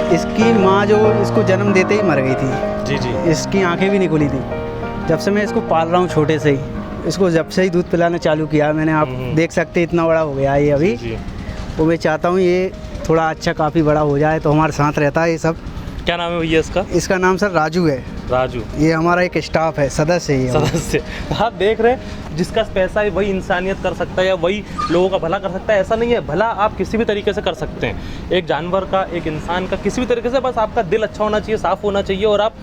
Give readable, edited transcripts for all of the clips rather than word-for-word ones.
इसकी माँ जो इसको जन्म देते ही मर गई थी। जी जी। इसकी आंखें भी नहीं खुली थी। जब से मैं इसको पाल रहा हूँ छोटे से ही, इसको जब से ही दूध पिलाना चालू किया मैंने, आप देख सकते इतना बड़ा हो गया है ये अभी। जी। वो मैं चाहता हूँ ये थोड़ा अच्छा काफ़ी बड़ा हो जाए तो हमारे साथ रहता है ये सब। क्या नाम है भैया इसका? इसका नाम सर राजू है। राजू। ये हमारा एक स्टाफ है, सदस्य है ये। सदस्य। आप देख रहे हैं, जिसका पैसा है वही इंसानियत कर सकता है या वही लोगों का भला कर सकता है, ऐसा नहीं है। भला आप किसी भी तरीके से कर सकते हैं, एक जानवर का, एक इंसान का, किसी भी तरीके से। बस आपका दिल अच्छा होना चाहिए, साफ़ होना चाहिए, और आप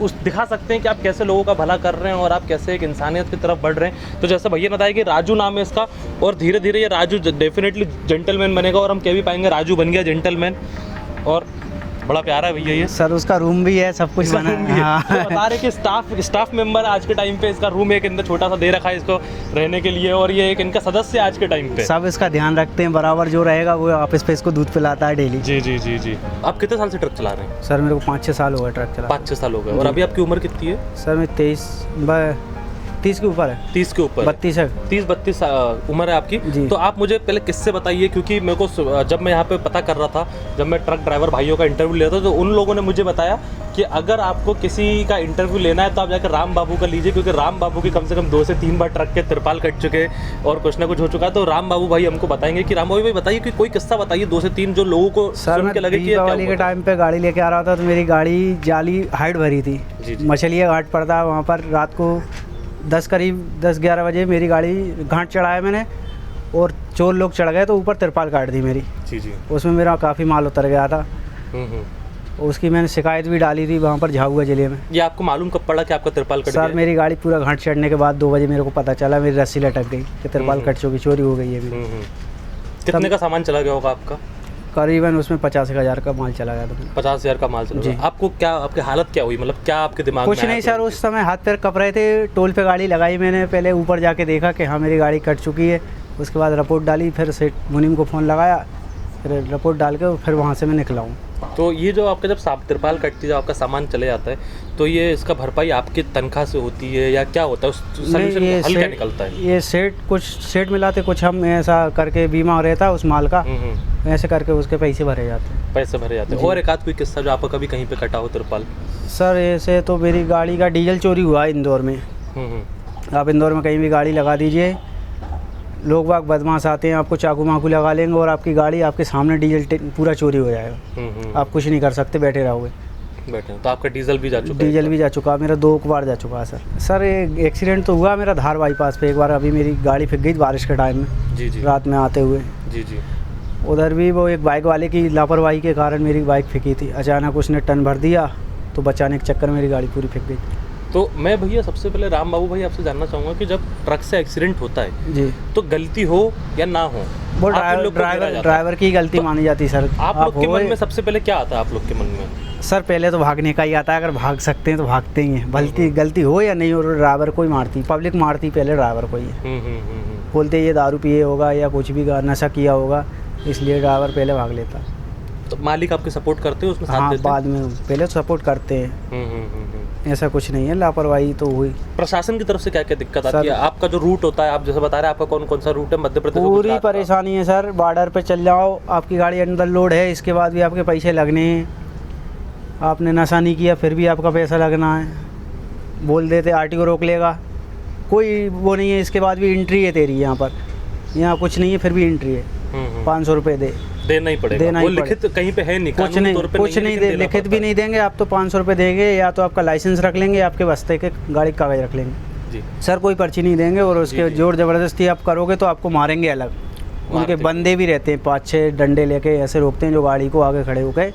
उस दिखा सकते हैं कि आप कैसे लोगों का भला कर रहे हैं और आप कैसे एक इंसानियत की तरफ बढ़ रहे हैं। तो जैसे भैया ने बताया कि राजू नाम है इसका, और धीरे धीरे ये राजू डेफिनेटली जेंटलमैन बनेगा, और हम कह भी पाएंगे राजू बन गया जेंटलमैन। और बड़ा प्यारा है भैया ये। सर उसका रूम भी है, सब कुछ बना है। हाँ। तो बता रहे कि स्टाफ मेंबर आज के टाइम पे इसका रूम एक अंदर छोटा सा दे रखा है इसको रहने के लिए, और ये एक इनका सदस्य आज के टाइम पे। सब इसका ध्यान रखते हैं, बराबर जो रहेगा वो ऑफिस पे इसको दूध पिलाता है डेली। जी जी जी जी। आप कितने साल से ट्रक चला रहे हैं? सर मेरे को 5-6 साल हो गए ट्रक चला। 5-6 साल हो गए। और अभी आपकी उम्र कितनी है? सर मैं 30 के ऊपर है। 30 के ऊपर? 32 है। 30-32 उम्र है आपकी। तो आप मुझे पहले किससे बताइए, क्योंकि मेरे को जब मैं यहाँ पे पता कर रहा था, जब मैं ट्रक ड्राइवर भाइयों का इंटरव्यू लेता था, तो उन लोगों ने मुझे बताया कि अगर आपको किसी का इंटरव्यू लेना है तो आप जाकर राम बाबू का लीजिए, क्योंकि राम बाबू की कम से कम 2 से 3 बार ट्रक के तिरपाल कट चुके और कुछ ना कुछ हो चुका है। तो राम बाबू भाई हमको बताएंगे कि राम बाबू भाई बताइए कि कोई किस्सा बताइए 2 से 3 जो लोगों को सर सुन के लगे कि दीपावली के टाइम पे गाड़ी लेके आ रहा था, तो मेरी गाड़ी जाली हाइट भरी थी। मछलिया घाट पड़ता है वहाँ पर, रात को 10-11 बजे मेरी गाड़ी घाट चढ़ाया मैंने, और चोर लोग चढ़ गए तो ऊपर तिरपाल काट दी मेरी। जी जी। उसमें मेरा काफ़ी माल उतर गया था। उसकी मैंने शिकायत भी डाली थी वहाँ पर झाबुआ जिले में। ये आपको मालूम कब पड़ा कि आपका तिरपाल कट गया? सर मेरी गाड़ी पूरा घाट चढ़ने के बाद 2 बजे मेरे को पता चला, मेरी रस्सी लटक गई कि तिरपाल कट चुकी, चोरी हो गई है मेरी। कितने का सामान चला गया होगा आपका? करीबन उसमें 85,000 का माल चला गया था। 50,000 का माल चला गया। आपको क्या, आपकी हालत क्या हुई, मतलब क्या आपके दिमाग में? कुछ नहीं सर, उस समय हाथ पैर कप रहे थे। टोल पे गाड़ी लगाई मैंने, पहले ऊपर जाके देखा कि हाँ मेरी गाड़ी कट चुकी है। उसके बाद रिपोर्ट डाली, फिर सेठ मुनीम को फ़ोन लगाया, फिर रिपोर्ट डाल के फिर वहाँ से मैं निकला हूँ। तो ये जो आपका जब तिरपाल कटती है, जब आपका सामान चले जाता है, तो ये इसका भरपाई आपकी तनख्वाह से होती है या क्या होता है? उस सॉल्यूशन का हल क्या निकलता है? ये कुछ सेठ मिलाते, कुछ हम ऐसा करके बीमा रहता है उस माल का, ऐसे करके उसके पैसे भरे जाते हैं। पैसे भरे जाते हैं। और एक आध कोई किस्सा जो आपका कभी कहीं पे कटा हो तिरपाल? सर ऐसे तो मेरी गाड़ी का डीजल चोरी हुआ इंदौर में। आप इंदौर में कहीं भी गाड़ी लगा दीजिए, लोग बाग बदमाश आते हैं, आपको चाकू माकू लगा लेंगे और आपकी गाड़ी आपके सामने डीजल पूरा चोरी हो जाएगा। आप कुछ नहीं कर सकते, बैठे रहोगे। तो आपका डीजल भी जा चुका है? डीजल भी जा चुका, मेरा 2 बार जा चुका है सर। एक एक्सीडेंट तो हुआ मेरा धार बाईपास पे एक बार, अभी मेरी गाड़ी फिक गई बारिश के टाइम में। जी जी। रात में आते हुए। जी जी। उधर भी वो एक बाइक वाले की लापरवाही के कारण मेरी बाइक फिकी थी। अचानक उसने टर्न भर दिया तो बचाने के चक्कर में मेरी गाड़ी पूरी फिक गई। तो मैं भैया सबसे पहले राम बाबू भाई आपसे जानना चाहूँगा कि जब ट्रक से एक्सीडेंट होता है जी, तो गलती हो या ना हो, वो ड्राइवर की गलती मानी जाती है सर। आप लोग के मन में सबसे पहले क्या आता है आप लोग के मन में? सर पहले तो भागने का ही आता है, अगर भाग सकते हैं तो भागते ही हैं। गलती हो या नहीं हो, ड्राइवर को ही मारती, पब्लिक मारती पहले ड्राइवर को ही है। बोलते ये दारू पिए होगा या कुछ भी नशा किया होगा, इसलिए ड्राइवर पहले भाग लेता। तो मालिक आपके सपोर्ट करते हो उसमें? साथ हाँ, देते? बाद में पहले तो सपोर्ट करते हैं। ऐसा कुछ नहीं है, लापरवाही तो हुई। प्रशासन की तरफ से क्या क्या दिक्कत आती है? आपका जो रूट होता है, आप जैसे बता रहे हैं, आपका कौन कौन सा रूट है मध्य प्रदेश? पूरी परेशानी है सर। बॉर्डर पे चल जाओ, आपकी गाड़ी अंदर लोड है, इसके बाद भी आपके पैसे लगने हैं। आपने नशा नहीं किया फिर भी आपका पैसा लगना है। बोल देते आरटीओ रोक लेगा, कोई वो नहीं है। इसके बाद भी एंट्री है तेरी यहाँ पर, यहाँ कुछ नहीं है फिर भी एंट्री है। 500 रुपये देना ही पड़ेगा। वो लिखित कहीं पे है नहीं, कुछ नहीं दे, लिखित भी नहीं देंगे आप तो 500 रुपये देंगे, या तो आपका लाइसेंस रख लेंगे, आपके बस्ते के गाड़ी का कागज रख लेंगे जी। सर कोई पर्ची नहीं देंगे, और उसके जोर ज़बरदस्ती आप करोगे तो आपको मारेंगे अलग। उनके बंदे भी रहते हैं 5-6 डंडे लेके, ऐसे रोकते हैं जो गाड़ी को आगे खड़े होकर।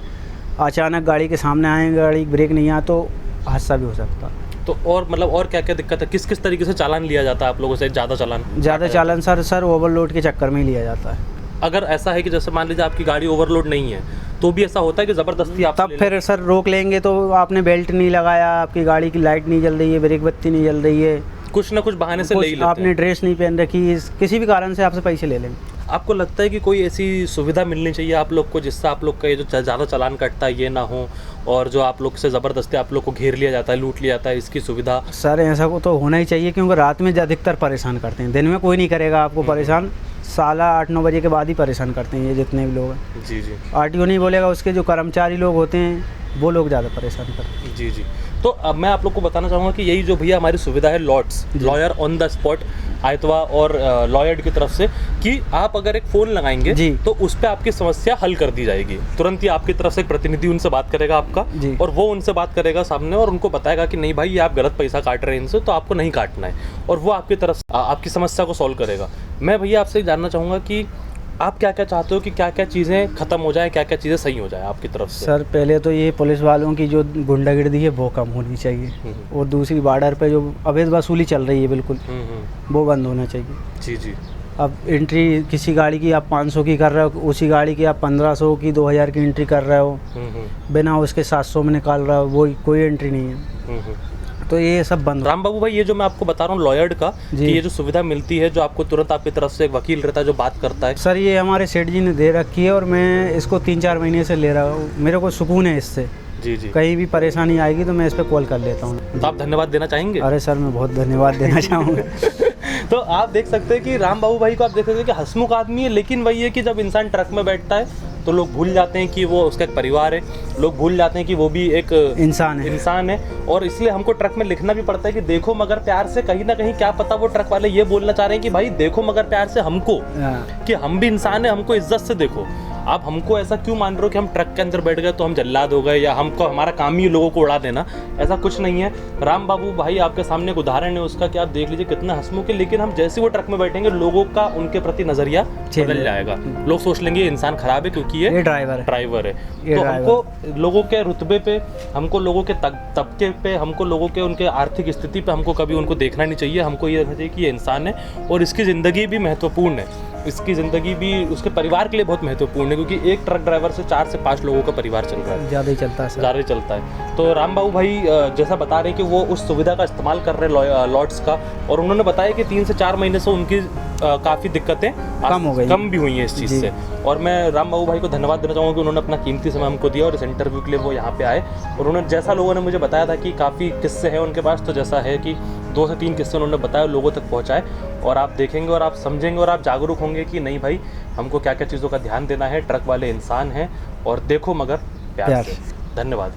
अचानक गाड़ी के सामने आएंगे, गाड़ी ब्रेक नहीं आया तो हादसा भी हो सकता। तो और मतलब और क्या क्या दिक्कत है? किस किस तरीके से चालान लिया जाता है आप लोगों से? ज़्यादा चालान सर ओवरलोड के चक्कर में ही लिया जाता है। अगर ऐसा है कि जैसे मान लीजिए आपकी गाड़ी ओवरलोड नहीं है, तो भी ऐसा होता है कि ज़बरदस्ती आप तब फिर सर रोक लेंगे। तो आपने बेल्ट नहीं लगाया, आपकी गाड़ी की लाइट नहीं जल रही है, ब्रेक बत्ती नहीं जल रही है, कुछ ना कुछ बहाने से ले ही लेते हैं। आपने ड्रेस नहीं पहन रखी, किसी भी कारण से आपसे पैसे ले लेंगे। आपको लगता है कि कोई ऐसी सुविधा मिलनी चाहिए आप लोग को जिससे आप लोग का ये जो ज़्यादा चालान कटता है ये ना हो, और जो आप लोग से ज़बरदस्ती आप लोग को घेर लिया जाता है, लूट लिया जाता है, इसकी सुविधा? सर ऐसा को तो होना ही चाहिए, क्योंकि रात में अधिकतर परेशान करते हैं, दिन में कोई नहीं करेगा आपको परेशान, साला 8-9 बजे के बाद ही परेशान करते हैं ये जितने भी लोग हैं। जी जी आरटीओ नहीं बोलेगा, उसके जो कर्मचारी लोग होते हैं वो लोग ज़्यादा परेशान करते हैं। जी जी। तो अब मैं आप लोग को बताना चाहूँगा कि यही जो भैया हमारी सुविधा है lots, lawyer on the spot, आयतवा और लॉयर्ड की तरफ से, कि आप अगर एक फ़ोन लगाएंगे जी। तो उस पर आपकी समस्या हल कर दी जाएगी। तुरंत ही आपकी तरफ से एक प्रतिनिधि उनसे बात करेगा आपका, जी। और वो उनसे बात करेगा सामने और उनको बताएगा कि नहीं भाई ये आप गलत पैसा काट रहे हैं इनसे, तो आपको नहीं काटना है, और वो आपकी तरफ से आपकी समस्या को सॉल्व करेगा। मैं भैया आपसे जानना चाहूँगा कि आप क्या क्या चाहते हो कि क्या क्या चीज़ें ख़त्म हो जाए, क्या क्या चीज़ें सही हो जाए आपकी तरफ से? सर पहले तो ये पुलिस वालों की जो गुंडागर्दी है वो कम होनी चाहिए, और दूसरी बॉर्डर पे जो अवैध वसूली चल रही है बिल्कुल वो बंद होना चाहिए। जी जी। अब एंट्री किसी गाड़ी की आप 500 की कर रहे हो, उसी गाड़ी की आप 1500 की 2000 की एंट्री कर रहे हो, बिना उसके 700 में निकाल रहे हो, वो कोई एंट्री नहीं है, तो ये सब बंद। राम बाबू भाई, ये जो मैं आपको बता रहा हूँ लॉयर्ड का, जी। कि ये जो सुविधा मिलती है, जो आपको तुरंत आपकी तरफ से एक वकील रहता है जो बात करता है। सर ये हमारे सेठ जी ने दे रखी है, और मैं इसको 3-4 महीने से ले रहा हूँ, मेरे को सुकून है इससे। जी जी। कहीं भी परेशानी आएगी तो मैं इस पर कॉल कर लेता हूँ। तो आप धन्यवाद देना चाहेंगे? अरे सर मैं बहुत धन्यवाद देना चाहूँगा। तो आप देख सकते हैं कि राम बाबू भाई को आप देख सकते हैं कि हंसमुख आदमी है, लेकिन वही है कि जब इंसान ट्रक में बैठता है तो लोग भूल जाते हैं कि वो उसका एक परिवार है, लोग भूल जाते हैं कि वो भी एक इंसान है। और इसलिए हमको ट्रक में लिखना भी पड़ता है कि देखो मगर प्यार से। कहीं ना कहीं क्या पता वो ट्रक वाले ये बोलना चाह रहे हैं कि भाई देखो मगर प्यार से हमको, कि हम भी इंसान है, हमको इज्जत से देखो। आप हमको ऐसा क्यों मान रहे हो कि हम ट्रक के अंदर बैठ गए तो हम जल्लाद हो गए, या हमको हमारा काम ही लोगों को उड़ा देना? ऐसा कुछ नहीं है। राम बाबू भाई आपके सामने एक उदाहरण है उसका, कि आप देख लीजिए कितना हंसमुख है, लेकिन हम जैसे वो ट्रक में बैठेंगे लोगों का उनके प्रति नजरिया बदल जाएगा। लोग सोच लेंगे ये इंसान खराब है क्योंकि ये ड्राइवर है। तो हमको लोगों के रुतबे पे, हमको लोगों के तबके पे, हमको लोगों के उनके आर्थिक स्थिति पे हमको कभी उनको देखना नहीं चाहिए। हमको ये देखना चाहिए कि ये इंसान है और इसकी ज़िंदगी भी महत्वपूर्ण है, इसकी ज़िंदगी भी उसके परिवार के लिए बहुत महत्वपूर्ण है, क्योंकि एक ट्रक ड्राइवर से 4 से 5 लोगों का परिवार चल रहा है, ज़्यादा ही चलता है। तो राम बाबू भाई जैसा बता रहे हैं कि वो उस सुविधा का इस्तेमाल कर रहे हैं लॉट्स का, और उन्होंने बताया कि 3 से 4 महीने से उन्की काफ़ी दिक्कतें कम भी हुई हैं इस चीज़ से। और मैं राम बाबू भाई को धन्यवाद देना चाहूँगा कि उन्होंने अपना कीमती समय हमको दिया और इस इंटरव्यू के लिए वो यहाँ पे आए। और उन्होंने जैसा लोगों ने मुझे बताया था कि काफ़ी किस्से हैं उनके पास, तो जैसा है कि 2 से 3 किस्से उन्होंने बताया, लोगों तक पहुँचाए, और आप देखेंगे और आप समझेंगे और आप जागरूक होंगे कि नहीं भाई हमको क्या क्या चीज़ों का ध्यान देना है। ट्रक वाले इंसान हैं और देखो मगर प्यार से। धन्यवाद।